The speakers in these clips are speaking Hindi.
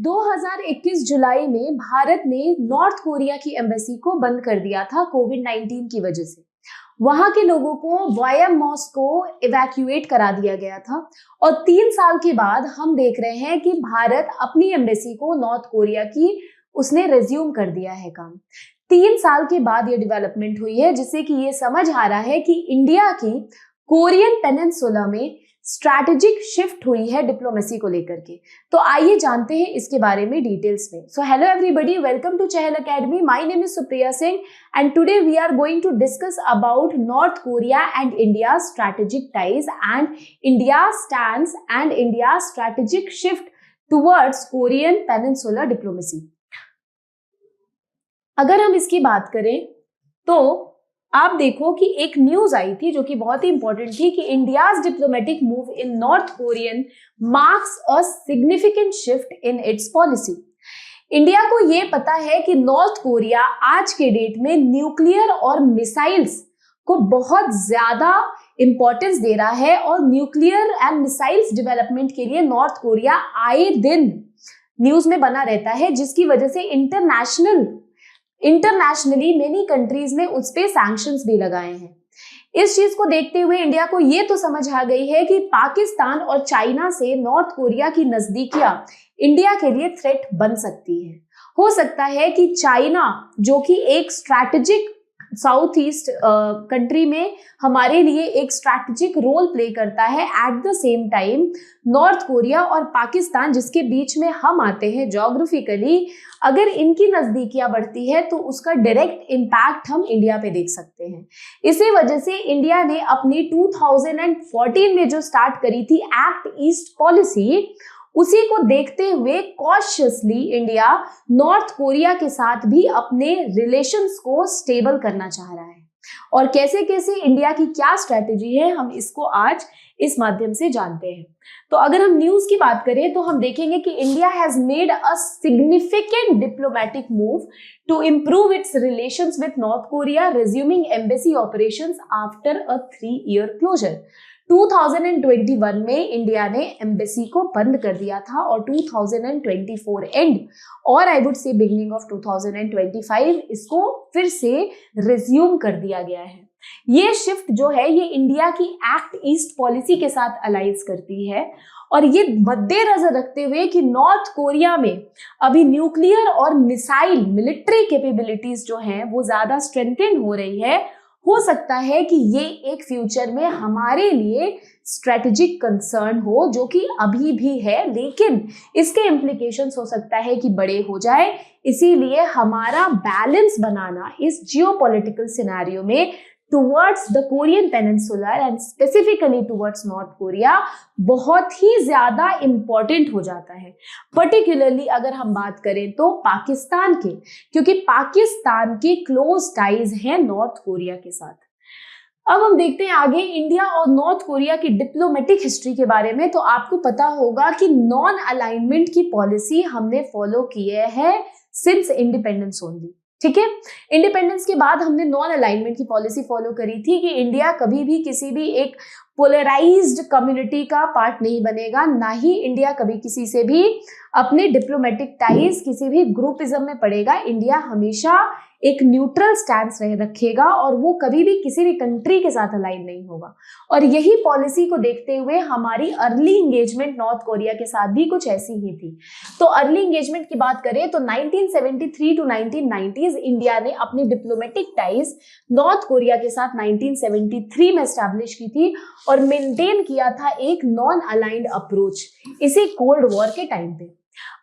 2021 जुलाई में भारत ने नॉर्थ कोरिया की एम्बेसी को बंद कर दिया था कोविड-19 की वजह से। वहां के लोगों को वाया मॉस्को इवैक्यूएट करा दिया गया था और 3 साल के बाद हम देख रहे हैं कि भारत अपनी एम्बेसी को नॉर्थ कोरिया की उसने रिज्यूम कर दिया है काम। 3 साल के बाद ये डेवलपमेंट हुई है, जिससे कि ये समझ आ रहा है कि इंडिया की कोरियन पेनिनसुला में स्ट्रैटेजिक शिफ्ट हुई है डिप्लोमेसी को लेकर के। तो आइए जानते हैं इसके बारे में डिटेल्स में। So hello everybody, welcome to Chahal academy. My name is Supriya Singh and today we are going to discuss about North Korea and India strategic ties and India stands and India strategic shift towards Korean peninsula diplomacy. अगर हम इसकी बात करें तो आप देखो कि एक न्यूज आई थी जो कि बहुत ही इंपॉर्टेंट थी कि India's diplomatic move in north Korean marks a significant shift in its policy. India को ये पता है कि नॉर्थ कोरिया आज के डेट में न्यूक्लियर और मिसाइल्स को बहुत ज्यादा इंपॉर्टेंस दे रहा है और न्यूक्लियर एंड मिसाइल्स डेवलपमेंट के लिए नॉर्थ कोरिया आए दिन न्यूज में बना रहता है, जिसकी वजह से इंटरनेशनली मेनी कंट्रीज ने उस पे सैंक्शंस भी लगाए हैं। इस चीज को देखते हुए इंडिया को ये तो समझ आ गई है कि पाकिस्तान और चाइना से नॉर्थ कोरिया की नजदीकियां इंडिया के लिए थ्रेट बन सकती है। हो सकता है कि चाइना, जो कि एक स्ट्रैटेजिक साउथ ईस्ट कंट्री में हमारे लिए एक स्ट्रैटेजिक रोल प्ले करता है, at the same time north Korea और पाकिस्तान जिसके बीच में हम आते हैं ज्योग्राफिकली, अगर इनकी नजदीकियां बढ़ती है तो उसका डायरेक्ट इम्पैक्ट हम इंडिया पे देख सकते हैं। इसी वजह से इंडिया ने अपनी 2014 में जो स्टार्ट करी थी एक्ट ईस्ट पॉलिसी, उसी को देखते हुए कॉशियसली इंडिया नॉर्थ कोरिया के साथ भी अपने रिलेशंस को स्टेबल करना चाह रहा है। और कैसे कैसे इंडिया की क्या स्ट्रेटेजी है, हम इसको आज इस माध्यम से जानते हैं। तो अगर हम न्यूज की बात करें तो हम देखेंगे कि India has made a significant diplomatic move to improve its relations with North Korea, resuming embassy operations after a 3-year closure. 2021 में इंडिया ने एम्बेसी को बंद कर दिया था और 2024 एंड और I would say beginning of 2025 इसको फिर से रिज्यूम कर दिया गया है। ये शिफ्ट जो है ये इंडिया की एक्ट ईस्ट पॉलिसी के साथ अलाइज करती है और ये मद्देनजर रखते हुए कि नॉर्थ कोरिया में अभी न्यूक्लियर और मिसाइल मिलिट्री कैपेबिलिटीज जो हैं वो ज्यादा स्ट्रेंथन हो रही है। हो सकता है कि ये एक फ्यूचर में हमारे लिए स्ट्रेटेजिक कंसर्न हो, जो कि अभी भी है, लेकिन इसके इम्प्लीकेशंस हो सकता है कि बड़े हो जाए। इसीलिए हमारा बैलेंस बनाना इस जियोपॉलिटिकल सिनेरियो में towards the Korean peninsula and specifically towards north Korea बहुत ही ज्यादा इंपॉर्टेंट हो जाता है। पर्टिकुलरली अगर हम बात करें तो पाकिस्तान के, क्योंकि पाकिस्तान के क्लोज टाइज हैं नॉर्थ कोरिया के साथ। अब हम देखते हैं आगे इंडिया और नॉर्थ कोरिया की डिप्लोमेटिक हिस्ट्री के बारे में। तो आपको पता होगा कि नॉन अलाइनमेंट की पॉलिसी हमने फॉलो किए है सिंस इंडिपेंडेंस ओनली। ठीक है, इंडिपेंडेंस के बाद हमने नॉन अलाइनमेंट की पॉलिसी फॉलो करी थी कि इंडिया कभी भी किसी भी एक पोलराइज्ड कम्युनिटी का पार्ट नहीं बनेगा, ना ही इंडिया कभी किसी से भी अपने डिप्लोमेटिक टाइज किसी भी ग्रुपिज्म में पड़ेगा। इंडिया हमेशा एक न्यूट्रल स्टैंस रखेगा और वो कभी भी किसी भी कंट्री के साथ अलाइन नहीं होगा। और यही पॉलिसी को देखते हुए हमारी अर्ली इंगेजमेंट नॉर्थ कोरिया के साथ भी कुछ ऐसी ही थी। तो अर्ली इंगेजमेंट की बात करें तो 1973 टू 1990s इंडिया ने अपनी डिप्लोमेटिक टाइज नॉर्थ कोरिया के साथ 1973 में एस्टैब्लिश की थी और मेंटेन किया था एक नॉन अलाइंड अप्रोच इसी कोल्ड वॉर के टाइम पे।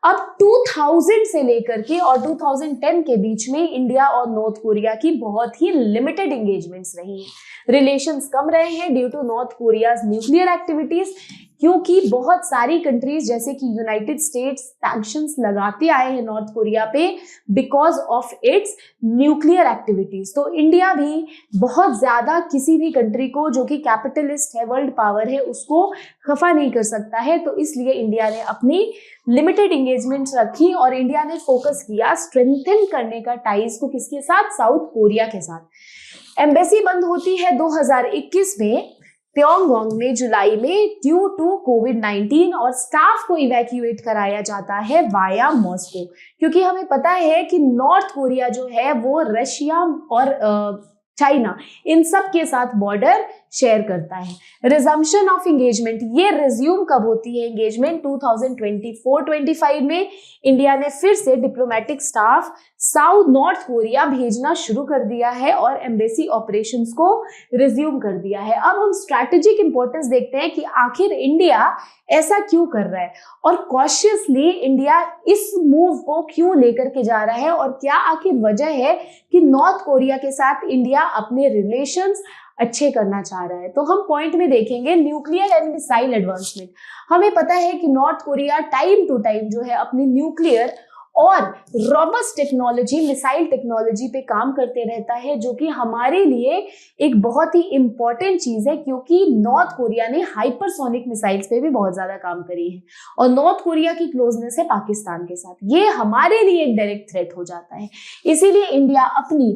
अब 2000 से लेकर के और 2010 के बीच में इंडिया और नॉर्थ कोरिया की बहुत ही लिमिटेड एंगेजमेंट्स रही हैं। रिलेशंस कम रहे हैं due to North Korea's nuclear activities, क्योंकि बहुत सारी कंट्रीज जैसे कि यूनाइटेड स्टेट्स सैंक्शंस लगाते आए हैं नॉर्थ कोरिया पे because of its nuclear activities. तो इंडिया भी बहुत ज्यादा किसी भी कंट्री को जो कि कैपिटलिस्ट है, वर्ल्ड पावर है, उसको खफा नहीं कर सकता है। तो इसलिए इंडिया ने अपनी लिमिटेड एंगेजमेंट्स रखी और इंडिया ने फोकस किया स्ट्रेंथन करने का टाइज को किसके साथ, साउथ कोरिया के साथ। एम्बेसी बंद होती है 2021 में। प्योंगयांग में जुलाई में ड्यू टू कोविड-19 और स्टाफ को इवैक्यूएट कराया जाता है वाया मॉस्को, क्योंकि हमें पता है कि नॉर्थ कोरिया जो है वो रशिया और चाइना इन सब के साथ बॉर्डर शेयर करता है। रिजम्पशन ऑफ एंगेजमेंट, ये रिज्यूम कब होती है एंगेजमेंट? 2024-25 में इंडिया ने फिर से diplomatic staff south north Korea भेजना शुरू कर दिया है और एम्बेसी ऑपरेशंस को रिज्यूम कर दिया है। अब हम स्ट्रैटेजिक इंपॉर्टेंस देखते हैं कि आखिर इंडिया ऐसा क्यों कर रहा है और कॉशियसली इंडिया इस मूव को क्यों लेकर के जा रहा है और क्या आखिर वजह है कि नॉर्थ कोरिया के साथ इंडिया अपने रिलेशंस अच्छे करना चाह रहा है। तो हम पॉइंट में देखेंगे न्यूक्लियर एंड मिसाइल एडवांसमेंट। हमें पता है कि North Korea time to time जो है अपनी न्यूक्लियर और रोबस्ट टेक्नोलॉजी, मिसाइल टेक्नोलॉजी पे काम करते रहता है, जो कि हमारे लिए एक बहुत ही इंपॉर्टेंट चीज है, क्योंकि नॉर्थ कोरिया ने हाइपरसोनिक मिसाइल्स पे भी बहुत ज्यादा काम करी है और नॉर्थ कोरिया की क्लोजनेस है पाकिस्तान के साथ, ये हमारे लिए एक डायरेक्ट थ्रेट हो जाता है। इसीलिए इंडिया अपनी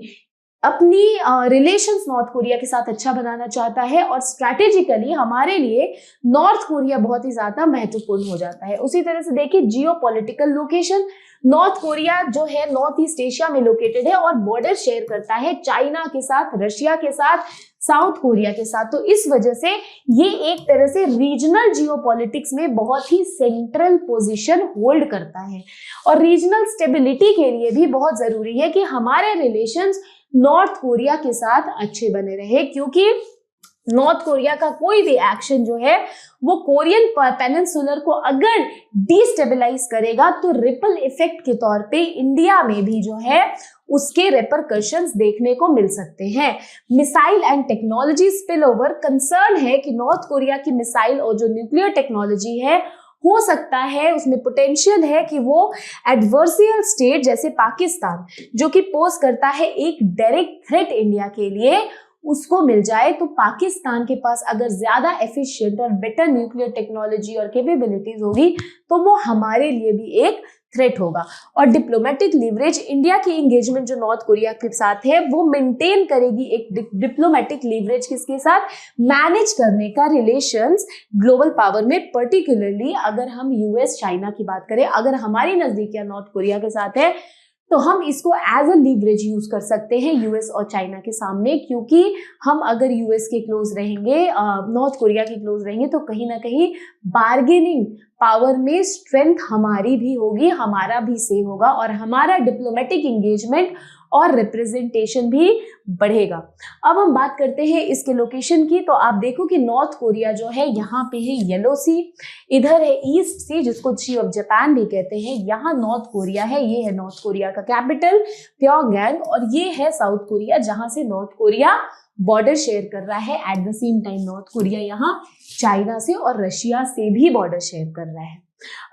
रिलेशंस नॉर्थ कोरिया के साथ अच्छा बनाना चाहता है और स्ट्रैटेजिकली हमारे लिए नॉर्थ कोरिया बहुत ही ज्यादा महत्वपूर्ण हो जाता है। उसी तरह से देखिए जियोपॉलिटिकल लोकेशन, नॉर्थ कोरिया जो है नॉर्थ ईस्ट एशिया में लोकेटेड है और बॉर्डर शेयर करता है चाइना के साथ, रशिया के साथ, साउथ कोरिया के साथ। तो इस वजह से ये एक तरह से रीजनल जियोपॉलिटिक्स में बहुत ही सेंट्रल पोजीशन होल्ड करता है और रीजनल स्टेबिलिटी के लिए भी बहुत जरूरी है कि हमारे रिलेशंस नॉर्थ कोरिया के साथ अच्छे बने रहे, क्योंकि नॉर्थ कोरिया का कोई भी एक्शन जो है वो कोरियन पेनिनसुलर को अगर डिस्टेबलाइज करेगा तो रिपल इफेक्ट के तौर पे इंडिया में भी जो है उसके रेपरकशंस देखने को मिल सकते हैं। Missile and technology spill over, concern है कि नॉर्थ कोरिया की मिसाइल और जो न्यूक्लियर टेक्नोलॉजी है हो सकता है, उसमें पोटेंशियल है कि वो एडवर्सियल स्टेट जैसे पाकिस्तान जो कि पोज करता है एक डायरेक्ट थ्रेट इंडिया के लिए, उसको मिल जाए। तो पाकिस्तान के पास अगर ज्यादा एफिशिएंट और बेटर न्यूक्लियर टेक्नोलॉजी और कैपेबिलिटीज होगी तो वो हमारे लिए भी एक थ्रेट होगा। और डिप्लोमेटिक लीवरेज, इंडिया की एंगेजमेंट जो नॉर्थ कोरिया के साथ है वो मेंटेन करेगी एक डिप्लोमेटिक लीवरेज किसके साथ, मैनेज करने का रिलेशंस ग्लोबल पावर में, पर्टिकुलरली अगर हम यूएस चाइना की बात करें, अगर हमारी नजदीकियां नॉर्थ कोरिया के साथ है तो हम इसको एज अ लीवरेज यूज कर सकते हैं यूएस और चाइना के सामने, क्योंकि हम अगर यूएस के क्लोज रहेंगे, नॉर्थ कोरिया के क्लोज रहेंगे तो कहीं ना कहीं बार्गेनिंग पावर में स्ट्रेंथ हमारी भी होगी, हमारा भी से होगा और हमारा डिप्लोमेटिक एंगेजमेंट और रिप्रेजेंटेशन भी बढ़ेगा। अब हम बात करते हैं इसके लोकेशन की। तो आप देखो कि नॉर्थ कोरिया जो है यहाँ पे है येलो सी, इधर है ईस्ट सी जिसको सी ऑफ जापान भी कहते हैं, यहाँ नॉर्थ कोरिया है, ये है नॉर्थ कोरिया का कैपिटल प्योंगयांग, और ये है साउथ कोरिया जहां से नॉर्थ कोरिया बॉर्डर शेयर कर रहा है। At the same time north Korea यहाँ चाइना से और रशिया से भी बॉर्डर शेयर कर रहा है।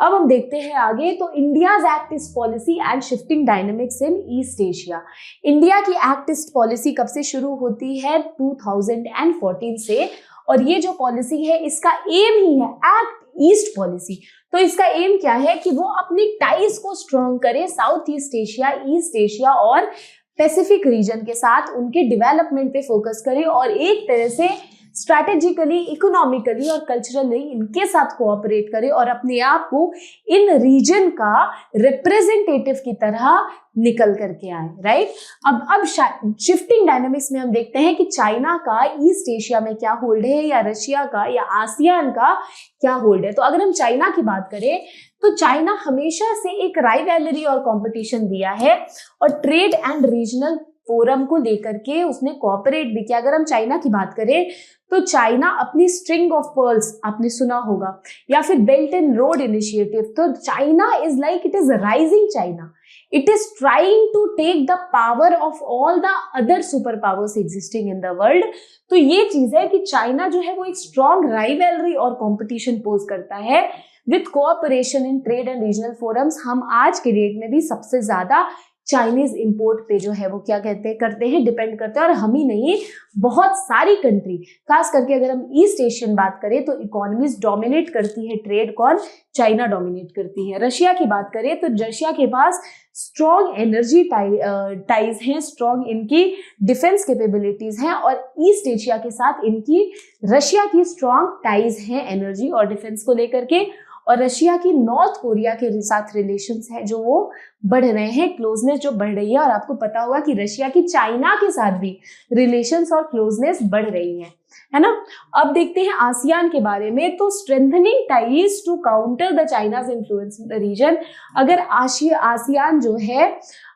अब हम देखते हैं आगे। तो India's act east policy and shifting dynamics in east Asia, India की एक्ट ईस्ट पॉलिसी कब से शुरू होती है? 2014 से, और ये जो पॉलिसी है इसका एम ही है एक्ट ईस्ट पॉलिसी। तो इसका एम क्या है कि वो अपनी टाइज को स्ट्रॉन्ग करे south east Asia, east Asia और पैसिफिक रीजन के साथ, उनके डेवलपमेंट पे फोकस करे और एक तरह से स्ट्रैटेजिकली, इकोनॉमिकली और कल्चरली इनके साथ कोऑपरेट करे और अपने आप को इन रीजन का रिप्रेजेंटेटिव की तरह निकल करके आए, राइट। अब शिफ्टिंग डायनामिक्स में हम देखते हैं कि चाइना का ईस्ट एशिया में क्या होल्ड है या रशिया का या आसियान का क्या होल्ड है। तो अगर हम चाइना की बात करें तो चाइना हमेशा से एक राइवलरी और कंपटीशन दिया है और ट्रेड एंड रीजनल फोरम को लेकर के उसने कोऑपरेट भी किया। अगर हम चाइना की बात करें तो चाइना अपनी स्ट्रिंग ऑफ पर्ल्स आपने सुना होगा, या फिर बेल्ट एंड रोड इनिशिएटिव, तो China is like it is rising China, it is trying to take the power of all the other super powers existing in the world. तो ये चीज है कि चाइना जो है वो एक स्ट्रॉन्ग राइवलरी और कॉम्पिटिशन पोज करता है with cooperation in trade and regional forums. हम आज के डेट में भी सबसे ज्यादा चाइनीज इंपोर्ट पे जो है वो क्या करते हैं डिपेंड करते हैं। और हम ही नहीं, बहुत सारी कंट्री, खास करके अगर हम ईस्ट एशियन बात करें तो इकोनॉमीज डोमिनेट करती है ट्रेड, कौन? चाइना डोमिनेट करती है। रशिया की बात करें तो रशिया के पास स्ट्रॉन्ग एनर्जी टाइज हैं, स्ट्रॉन्ग इनकी डिफेंस कैपेबिलिटीज हैं, और ईस्ट एशिया के साथ इनकी रशिया की स्ट्रॉन्ग टाइज हैं एनर्जी और डिफेंस को लेकर के। और रशिया की नॉर्थ कोरिया के साथ रिलेशंस हैं जो वो बढ़ रहे हैं, क्लोजनेस जो बढ़ रही है। और आपको पता होगा कि रशिया की चाइना के साथ भी रिलेशंस और क्लोजनेस बढ़ रही है ना। अब देखते हैं आसियान के बारे में। तो strengthening ties to counter the China's influence in the region. अगर आसियान जो है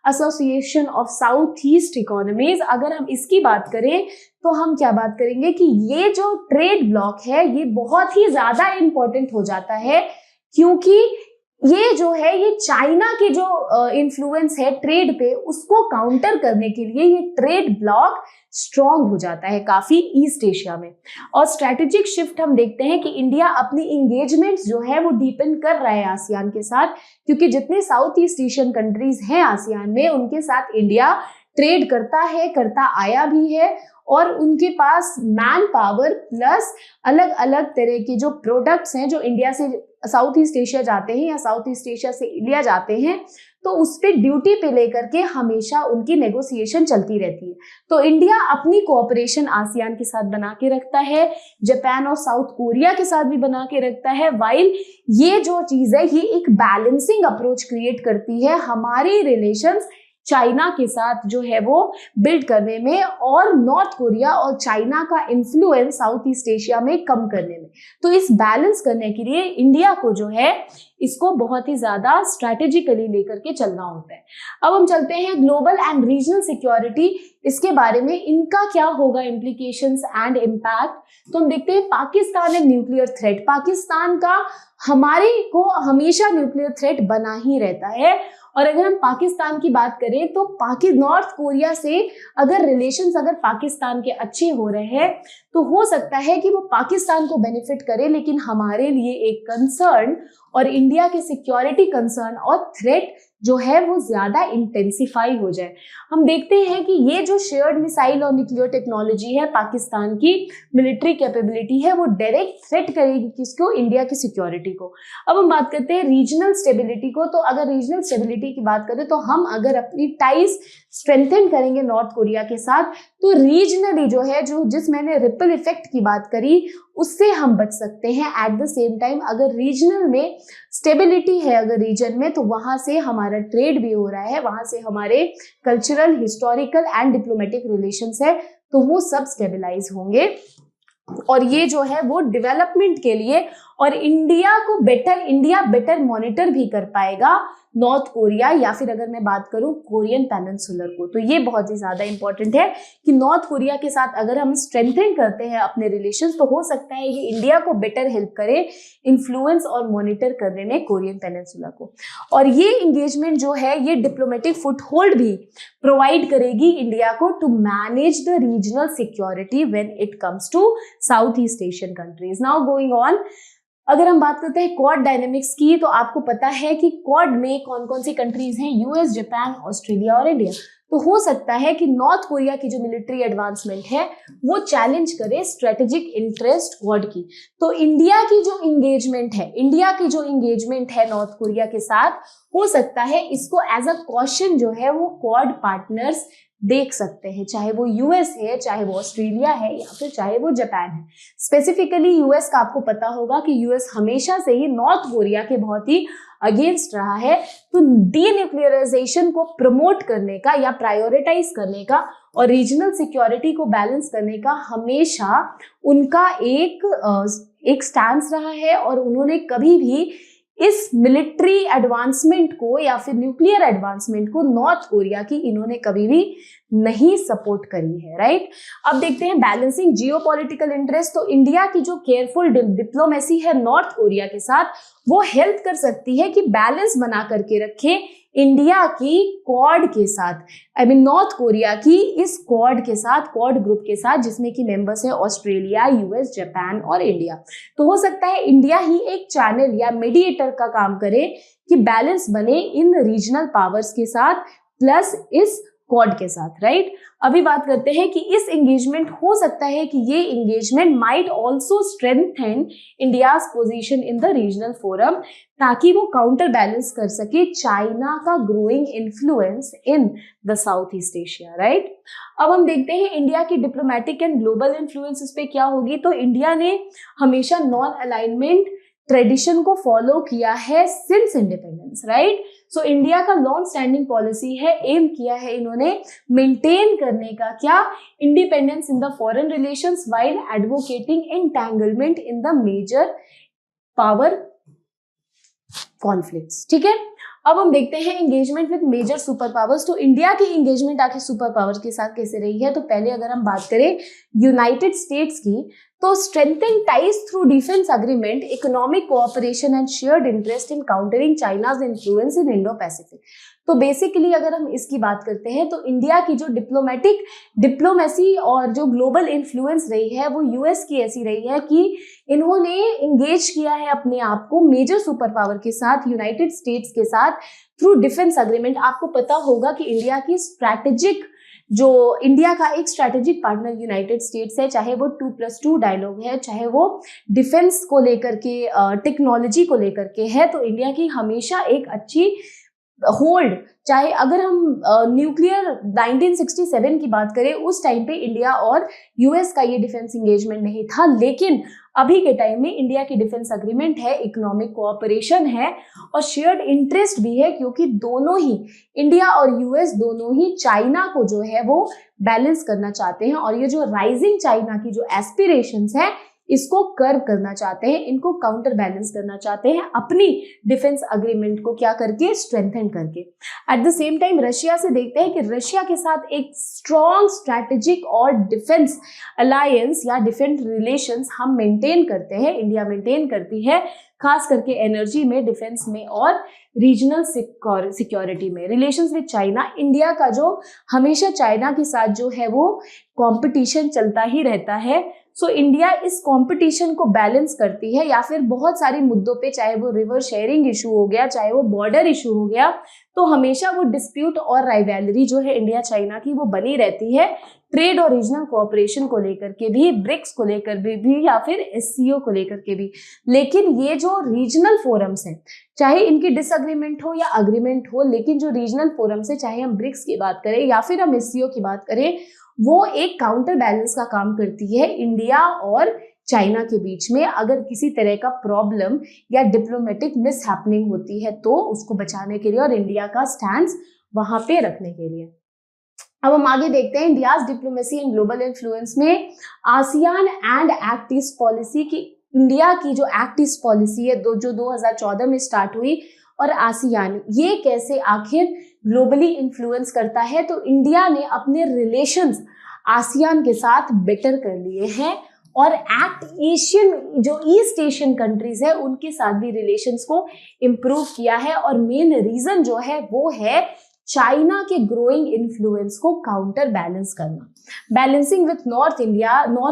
association of South East economies, अगर हम इसकी बात करें तो हम क्या बात करेंगे कि ये जो ट्रेड ब्लॉक है ये बहुत ही ज्यादा इंपॉर्टेंट हो जाता है, क्योंकि ये जो है ये चाइना के जो इन्फ्लुएंस है ट्रेड पे उसको काउंटर करने के लिए ये ट्रेड ब्लॉक स्ट्रॉन्ग हो जाता है काफी ईस्ट एशिया में। और स्ट्रैटेजिक शिफ्ट हम देखते हैं कि इंडिया अपनी इंगेजमेंट्स जो है वो डीपन कर रहा है आसियान के साथ, क्योंकि जितने साउथ ईस्ट एशियन कंट्रीज हैं आसियान में उनके साथ इंडिया ट्रेड करता है, करता आया भी है, और उनके पास मैन पावर प्लस अलग अलग तरह के जो प्रोडक्ट्स हैं जो इंडिया से साउथ ईस्ट एशिया जाते हैं या साउथ ईस्ट एशिया से इंडिया जाते हैं, तो उस पे ड्यूटी पे लेकर के हमेशा उनकी नेगोशिएशन चलती रहती है। तो इंडिया अपनी कोऑपरेशन आसियान के साथ बना के रखता है, जापान और साउथ कोरिया के साथ भी बना के रखता है, वाइल ये जो चीज है ये एक बैलेंसिंग अप्रोच क्रिएट करती है हमारी रिलेशंस चाइना के साथ जो है वो बिल्ड करने में, और नॉर्थ कोरिया और चाइना का इन्फ्लुएंस साउथ ईस्ट एशिया में कम करने में। तो इस बैलेंस करने के लिए इंडिया को जो है इसको बहुत ही ज्यादा स्ट्रैटेजिकली लेकर के चलना होता है। अब हम चलते हैं ग्लोबल एंड रीजनल सिक्योरिटी, इसके बारे में इनका क्या होगा इम्प्लीकेशंस एंड इम्पैक्ट। तो हम देखते हैं Pakistan and nuclear threat. Pakistan का हमारे को हमेशा न्यूक्लियर थ्रेट बना ही रहता है, और अगर हम पाकिस्तान की बात करें तो नॉर्थ कोरिया से अगर रिलेशंस अगर पाकिस्तान के अच्छे हो रहे हैं तो हो सकता है कि वो पाकिस्तान को बेनिफिट करे, लेकिन हमारे लिए एक कंसर्न और इंडिया के सिक्योरिटी कंसर्न और थ्रेट जो है वो ज्यादा इंटेंसिफाई हो जाए। हम देखते हैं कि ये जो शेयर्ड मिसाइल और न्यूक्लियर टेक्नोलॉजी है, पाकिस्तान की मिलिट्री कैपेबिलिटी है, वो डायरेक्ट थ्रेट करेगी किसको? इंडिया की सिक्योरिटी को। अब हम बात करते हैं रीजनल स्टेबिलिटी को। तो अगर रीजनल स्टेबिलिटी की बात करें तो हम अगर अपनी टाइज स्ट्रेंथन करेंगे नॉर्थ कोरिया के साथ तो रीजनली जो है जिस मैंने रिपल इफेक्ट की बात करी उससे हम बच सकते हैं। एट द सेम टाइम अगर रीजनल में स्टेबिलिटी है अगर रीजन में, तो वहां से हमारा ट्रेड भी हो रहा है, वहां से हमारे cultural, historical and diplomatic relations है, तो वो सब स्टेबलाइज होंगे, और ये जो है वो डेवलपमेंट के लिए और इंडिया बेटर मॉनिटर भी कर पाएगा नॉर्थ कोरिया, या फिर अगर मैं बात करूं कोरियन पेनिनसुलर को। तो ये बहुत ही ज्यादा इंपॉर्टेंट है कि नॉर्थ कोरिया के साथ अगर हम स्ट्रेंथन करते हैं अपने रिलेशंस तो हो सकता है ये इंडिया को बेटर हेल्प करे इन्फ्लुएंस और मॉनिटर करने में कोरियन पेनिनसुला को। और ये एंगेजमेंट जो है ये डिप्लोमेटिक फुटहोल्ड भी प्रोवाइड करेगी इंडिया को to manage the regional security when it comes to South East Asian countries. Now going on, अगर हम बात करते हैं क्वाड डायनेमिक्स की, तो आपको पता है कि क्वाड में कौन कौन सी कंट्रीज हैं? यूएस, जापान, ऑस्ट्रेलिया और इंडिया। तो हो सकता है कि नॉर्थ कोरिया की जो मिलिट्री एडवांसमेंट है वो चैलेंज करे स्ट्रेटेजिक इंटरेस्ट क्वाड की। तो इंडिया की जो इंगेजमेंट है नॉर्थ कोरिया के साथ, हो सकता है इसको एज अ कॉशन जो है वो क्वाड पार्टनर्स देख सकते हैं, चाहे वो यूएस है, चाहे वो ऑस्ट्रेलिया है, या फिर चाहे वो जापान है। स्पेसिफिकली यूएस का आपको पता होगा कि यूएस हमेशा से ही नॉर्थ कोरिया के बहुत ही अगेंस्ट रहा है, तो डीन्यूक्लियराइजेशन को प्रमोट करने का या प्रायोरिटाइज करने का और रीजनल सिक्योरिटी को बैलेंस करने का हमेशा उनका एक स्टैंस रहा है, और उन्होंने कभी भी इस मिलिट्री एडवांसमेंट को या फिर न्यूक्लियर एडवांसमेंट को नॉर्थ कोरिया की इन्होंने कभी भी नहीं सपोर्ट करी है, राइट। अब देखते हैं बैलेंसिंग जियोपॉलिटिकल इंटरेस्ट। तो इंडिया की जो केयरफुल डिप्लोमेसी है नॉर्थ कोरिया के साथ वो हेल्प कर सकती है कि बैलेंस बना करके रखे इंडिया की क्वाड के साथ, नॉर्थ कोरिया की इस क्वाड के साथ, क्वाड ग्रुप के साथ, जिसमें कि मेंबर्स है ऑस्ट्रेलिया, यूएस, जापान और इंडिया। तो हो सकता है इंडिया ही एक चैनल या मीडिएटर का काम करे कि बैलेंस बने इन रीजनल पावर्स के साथ, प्लस इस क्वाड के साथ, राइट। अभी बात करते हैं कि इस एंगेजमेंट, हो सकता है कि ये engagement might also strengthen India's position in the regional forum, ताकि वो काउंटर बैलेंस कर सके चाइना का growing influence in the south east Asia, right. अब हम देखते हैं इंडिया की डिप्लोमेटिक एंड ग्लोबल इन्फ्लुएंस इस पे क्या होगी। तो इंडिया ने हमेशा नॉन अलाइनमेंट ट्रेडिशन को फॉलो किया है since independence, right. So India का लॉन्ग स्टैंडिंग पॉलिसी है, एम किया है इन्होंने मेंटेन करने का क्या, independence in the foreign relations while advocating entanglement in the major power conflicts, ठीक है। अब हम देखते हैं engagement with major super powers. तो इंडिया की एंगेजमेंट आखिर सुपर पावर्स के साथ कैसे रही है। तो पहले अगर हम बात करें यूनाइटेड स्टेट्स की, तो strengthening ties through defence agreement, economic cooperation and shared interest in countering China's influence in Indo Pacific. तो बेसिकली अगर हम इसकी बात करते हैं तो इंडिया की जो डिप्लोमेसी और जो ग्लोबल इन्फ्लुएंस रही है वो यूएस की ऐसी रही है कि इन्होंने इंगेज किया है अपने आप को मेजर सुपर पावर के साथ, यूनाइटेड स्टेट्स के साथ थ्रू डिफेंस एग्रीमेंट। आपको पता होगा कि इंडिया का एक स्ट्रैटेजिक पार्टनर यूनाइटेड स्टेट्स है, चाहे वो 2+2 डायलॉग है, चाहे वो डिफेंस को लेकर के, टेक्नोलॉजी को लेकर के है। तो इंडिया की हमेशा एक अच्छी होल्ड, चाहे अगर हम न्यूक्लियर 1967 की बात करें, उस टाइम पे इंडिया और यूएस का ये डिफेंस इंगेजमेंट नहीं था, लेकिन अभी के टाइम में इंडिया की डिफेंस एग्रीमेंट है, इकोनॉमिक कोऑपरेशन है और शेयर्ड इंटरेस्ट भी है, क्योंकि दोनों ही, इंडिया और यूएस दोनों ही चाइना को जो है वो बैलेंस करना चाहते हैं और ये जो राइजिंग चाइना की जो एस्पिरेशंस है इसको कर्व करना चाहते हैं, इनको काउंटर बैलेंस करना चाहते हैं अपनी डिफेंस अग्रीमेंट को क्या करके, स्ट्रेंथन करके। At the same time Russia से देखते हैं कि रशिया के साथ एक स्ट्रॉन्ग स्ट्रैटेजिक और डिफेंस अलायंस या डिफेंस रिलेशंस हम मेंटेन करते हैं, इंडिया मेंटेन करती है, खास करके एनर्जी में, डिफेंस में और रीजनल सिक्योरिटी में। रिलेशंस विद चाइना, इंडिया का जो हमेशा चाइना के साथ जो है वो कंपटीशन चलता ही रहता है। सो इंडिया इस कंपटीशन को बैलेंस करती है, या फिर बहुत सारे मुद्दों पे, चाहे वो रिवर शेयरिंग इशू हो गया, चाहे वो बॉर्डर इशू हो गया, तो हमेशा वो डिस्प्यूट और राइवलरी जो है इंडिया चाइना की वो बनी रहती है। ट्रेड और रीजनल कोऑपरेशन को लेकर के भी, ब्रिक्स को लेकर भी या फिर एससीओ को लेकर के भी। लेकिन ये जो रीजनल फोरम्स हैं, चाहे इनकी डिसएग्रीमेंट हो या अग्रीमेंट हो, लेकिन जो रीजनल फोरम्स है, चाहे हम ब्रिक्स की बात करें या फिर हम एससीओ की बात करें, वो एक काउंटर बैलेंस का काम करती है इंडिया और चाइना के बीच में। अगर किसी तरह का प्रॉब्लम या डिप्लोमेटिक मिसहैपनिंग होती है तो उसको बचाने के लिए और इंडिया का स्टैंड वहां पे रखने के लिए। अब हम आगे देखते हैं India's diplomacy and global influence में ASEAN and act east policy की। इंडिया की जो एक्ट ईस्ट पॉलिसी है जो 2014 में स्टार्ट हुई, और आसियान ये कैसे आखिर ग्लोबली इन्फ्लुएंस करता है। तो इंडिया ने अपने रिलेशंस आसियान के साथ बेटर कर लिए हैं और एक्ट एशियन, जो ईस्ट एशियन कंट्रीज है उनके साथ भी रिलेशंस को इम्प्रूव किया है। और मेन रीजन जो है वो है चाइना के ग्रोइंग इन्फ्लुएंस को काउंटर बैलेंस करना। Balancing with north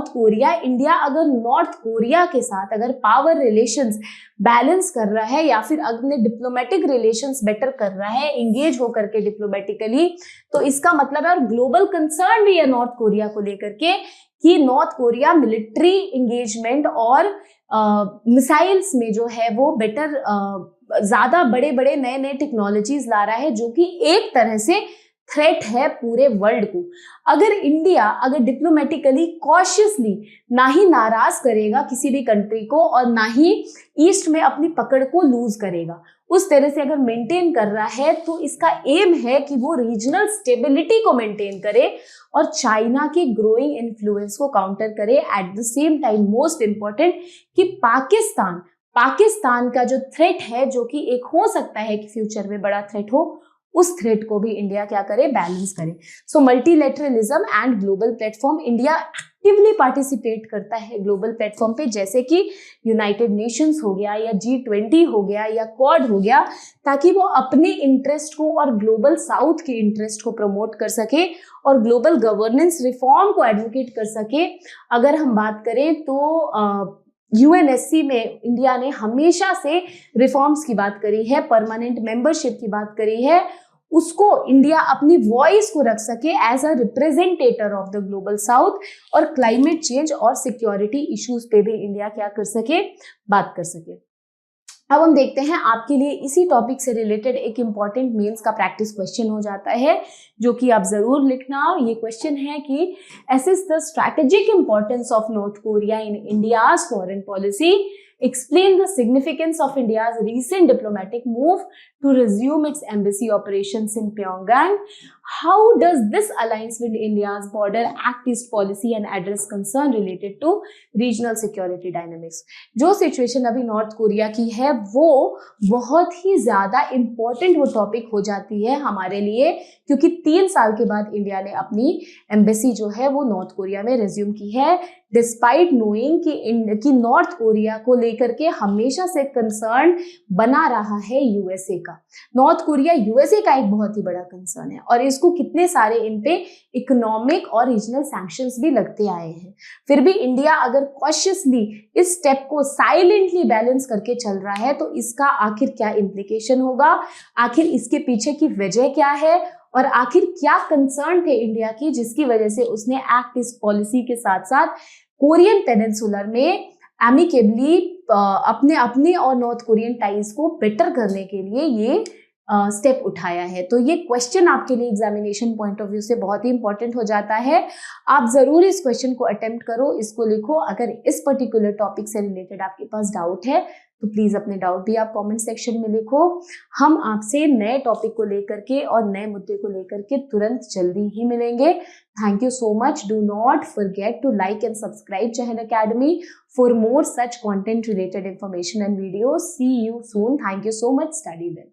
Korea, India अगर नॉर्थ कोरिया के साथ अगर पावर रिलेशंस बैलेंस कर रहा है या फिर अपने डिप्लोमेटिक रिलेशंस बेटर कर रहा है, एंगेज होकर के डिप्लोमेटिकली, तो इसका मतलब है, और ग्लोबल कंसर्न भी है नॉर्थ कोरिया को लेकर के, कि नॉर्थ कोरिया मिलिट्री एंगेजमेंट और मिसाइल्स में जो है वो बेटर, ज्यादा बड़े बड़े नए नए टेक्नोलॉजीज ला रहा है, जो कि एक तरह से थ्रेट है पूरे वर्ल्ड को। अगर इंडिया अगर डिप्लोमेटिकली कॉशियसली ना ही नाराज करेगा किसी भी कंट्री को और ना ही ईस्ट में अपनी पकड़ को लूज करेगा, उस तरह से अगर मेंटेन कर रहा है, तो इसका एम है कि वो रीजनल स्टेबिलिटी को मेंटेन करे और चाइना के ग्रोइंग इन्फ्लुएंस को काउंटर करे। At the same time most important कि पाकिस्तान का जो थ्रेट है, जो कि एक हो सकता है कि फ्यूचर में बड़ा थ्रेट हो, उस थ्रेट को भी इंडिया क्या करे, बैलेंस करे। So multilateralism and global platform, India actively participate करता है ग्लोबल प्लेटफॉर्म पे, जैसे कि यूनाइटेड नेशंस हो गया या G20 हो गया या क्वाड हो गया, ताकि वो अपने इंटरेस्ट को और ग्लोबल साउथ के इंटरेस्ट को प्रमोट कर सके और ग्लोबल गवर्नेंस रिफॉर्म को एडवोकेट कर सके। अगर हम बात करें तो यूएनएससी में इंडिया ने हमेशा से रिफॉर्म्स की बात करी है, परमानेंट मेंबरशिप की बात करी है, उसको इंडिया अपनी वॉइस को रख सके as a representator of the global south, और क्लाइमेट चेंज और सिक्योरिटी इश्यूज पे भी इंडिया क्या कर सके, बात कर सके। अब हम देखते हैं आपके लिए इसी टॉपिक से रिलेटेड एक इंपॉर्टेंट मेंस का प्रैक्टिस क्वेश्चन हो जाता है, जो कि आप जरूर लिखना। ये क्वेश्चन है कि assess the strategic importance of north Korea in India's foreign policy, explain the significance of India's recent diplomatic move to resume its embassy operations in Pyongyang. How does this aligns with India's border act east policy and address concern related to regional security dynamics? जो सिचुएशन अभी नॉर्थ कोरिया की है वो बहुत ही ज्यादा इंपॉर्टेंट वो टॉपिक हो जाती है हमारे लिए, क्योंकि 3 साल के बाद इंडिया ने अपनी एम्बेसी जो है वो नॉर्थ कोरिया में रिज्यूम की है, डिस्पाइट नोइंग कि नॉर्थ कोरिया को लेकर के हमेशा से कंसर्न बना रहा है यूएसए का। नॉर्थ कोरिया यूएसए का एक बहुत ही बड़ा कंसर्न है और इसको कितने सारे इन पे इकोनॉमिक और रीजनल सैंक्शंस भी लगते आए हैं। फिर भी इंडिया अगर कॉशियसली इस स्टेप को साइलेंटली बैलेंस करके चल रहा है तो इसका आखिर क्या इम्प्लीकेशन होगा, आखिर इसके पीछे की वजह क्या है, और आखिर क्या कंसर्न थे इंडिया की जिसकी वजह से उसने एक्ट ईस्ट पॉलिसी के साथ साथ कोरियन पेनिनसुलर में एमिकेबली अपने और नॉर्थ कोरियन टाइज को बेटर करने के लिए ये स्टेप उठाया है। तो ये क्वेश्चन आपके लिए एग्जामिनेशन पॉइंट ऑफ व्यू से बहुत ही इंपॉर्टेंट हो जाता है। आप जरूर इस क्वेश्चन को अटेम्प्ट करो, इसको लिखो। अगर इस पर्टिकुलर टॉपिक से रिलेटेड आपके पास डाउट है तो प्लीज अपने डाउट भी आप कमेंट सेक्शन में लिखो। हम आपसे नए टॉपिक को लेकर के और नए मुद्दे को लेकर के तुरंत जल्दी ही मिलेंगे। Thank you so much. Do not forget to like and subscribe Chahal academy for more such content related information and videos. See you soon. Thank you so much. Study well.